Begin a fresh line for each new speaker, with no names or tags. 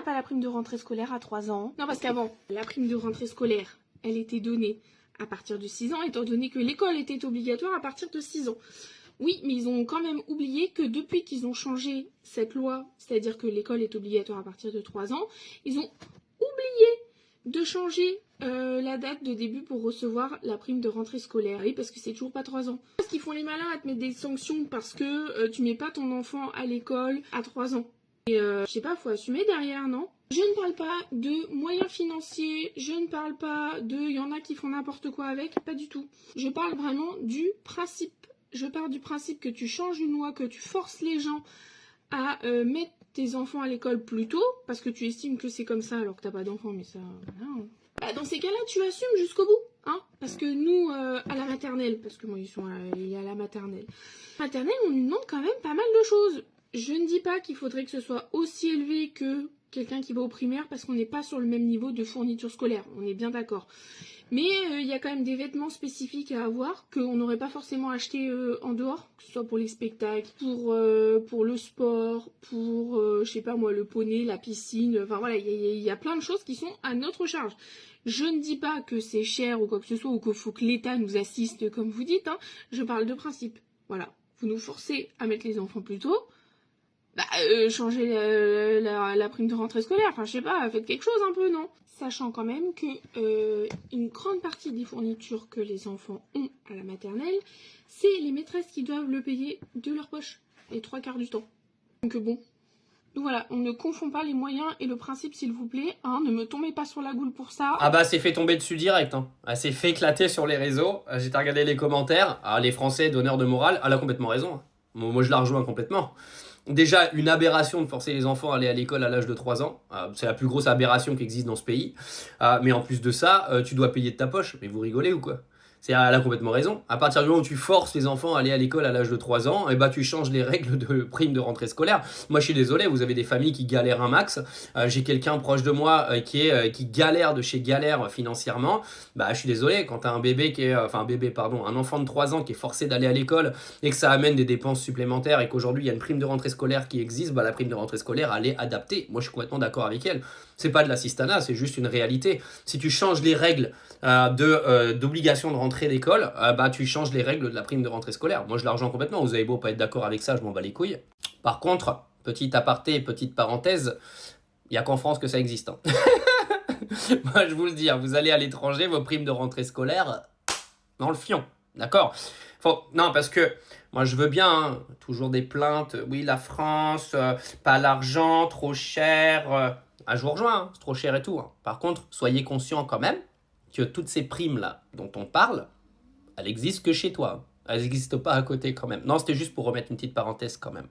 pas la prime de rentrée scolaire à 3 ans? Non, parce qu'avant, la prime de rentrée scolaire, elle était donnée à partir de 6 ans, étant donné que l'école était obligatoire à partir de 6 ans. Oui, mais ils ont quand même oublié que depuis qu'ils ont changé cette loi, c'est-à-dire que l'école est obligatoire à partir de 3 ans, ils ont oublié de changer la date de début pour recevoir la prime de rentrée scolaire. Oui, parce que c'est toujours pas 3 ans. Parce qu'ils font les malins à te mettre des sanctions parce que tu mets pas ton enfant à l'école à 3 ans. Et je sais pas, faut assumer derrière, non? Je ne parle pas de moyens financiers, je ne parle pas de il y en a qui font n'importe quoi avec, pas du tout. Je parle vraiment du principe. Je pars du principe que tu changes une loi, que tu forces les gens à mettre tes enfants à l'école plus tôt, parce que tu estimes que c'est comme ça alors que t'as pas d'enfants, mais ça, voilà. Bah, dans ces cas-là, tu assumes jusqu'au bout, hein, parce que nous, à la maternelle, parce que moi, il y a la maternelle. Maternelle, on lui demande quand même pas mal de choses. Je ne dis pas qu'il faudrait que ce soit aussi élevé que quelqu'un qui va au primaire, parce qu'on n'est pas sur le même niveau de fourniture scolaire, on est bien d'accord. Mais il y a quand même des vêtements spécifiques à avoir qu'on n'aurait pas forcément acheté en dehors, que ce soit pour les spectacles, pour le sport, pour, je sais pas moi, le poney, la piscine, enfin voilà, il y a plein de choses qui sont à notre charge. Je ne dis pas que c'est cher ou quoi que ce soit, ou qu'il faut que l'État nous assiste comme vous dites, hein. Je parle de principe. Voilà, vous nous forcez à mettre les enfants plus tôt, changer la prime de rentrée scolaire, enfin je sais pas, faites quelque chose un peu, non? Sachant quand même que une grande partie des fournitures que les enfants ont à la maternelle, c'est les maîtresses qui doivent le payer de leur poche, les 3/4 du temps. Donc bon, voilà, on ne confond pas les moyens et le principe s'il vous plaît, hein, ne me tombez pas sur la goule pour ça.
Ah bah c'est fait tomber dessus direct, hein. Elle s'est fait éclater sur les réseaux. J'ai regardé les commentaires. Ah, les Français donneurs de morale, elle a complètement raison, hein. Moi je la rejoins complètement. Déjà, une aberration de forcer les enfants à aller à l'école à l'âge de 3 ans. C'est la plus grosse aberration qui existe dans ce pays. Mais en plus de ça, tu dois payer de ta poche. Mais vous rigolez ou quoi? Elle a complètement raison. À partir du moment où tu forces les enfants à aller à l'école à l'âge de 3 ans, et bah tu changes les règles de prime de rentrée scolaire. Moi je suis désolé, vous avez des familles qui galèrent un max. J'ai quelqu'un proche de moi qui galère de chez galère financièrement. Bah je suis désolé, quand t'as un bébé un enfant de 3 ans qui est forcé d'aller à l'école et que ça amène des dépenses supplémentaires et qu'aujourd'hui il y a une prime de rentrée scolaire qui existe, bah la prime de rentrée scolaire elle est adaptée. Moi je suis complètement d'accord avec elle. C'est pas de l'assistanat, c'est juste une réalité. Si tu changes les règles d'obligation de rentrée d'école, bah tu changes les règles de la prime de rentrée scolaire. Moi je la rejoins complètement, vous avez beau pas être d'accord avec ça, je m'en bats les couilles. Par contre, petit aparté, petite parenthèse, il n'y a qu'en France que ça existe, hein. Moi je vous le dis, hein, vous allez à l'étranger, vos primes de rentrée scolaire, dans le fion, d'accord? Non, parce que moi je veux bien, hein, toujours des plaintes, oui la France, pas l'argent, trop cher. Je vous rejoins, hein, c'est trop cher et tout, hein. Par contre, soyez conscients quand même que toutes ces primes-là dont on parle, elles n'existent que chez toi. Elles n'existent pas à côté quand même. Non, c'était juste pour remettre une petite parenthèse quand même.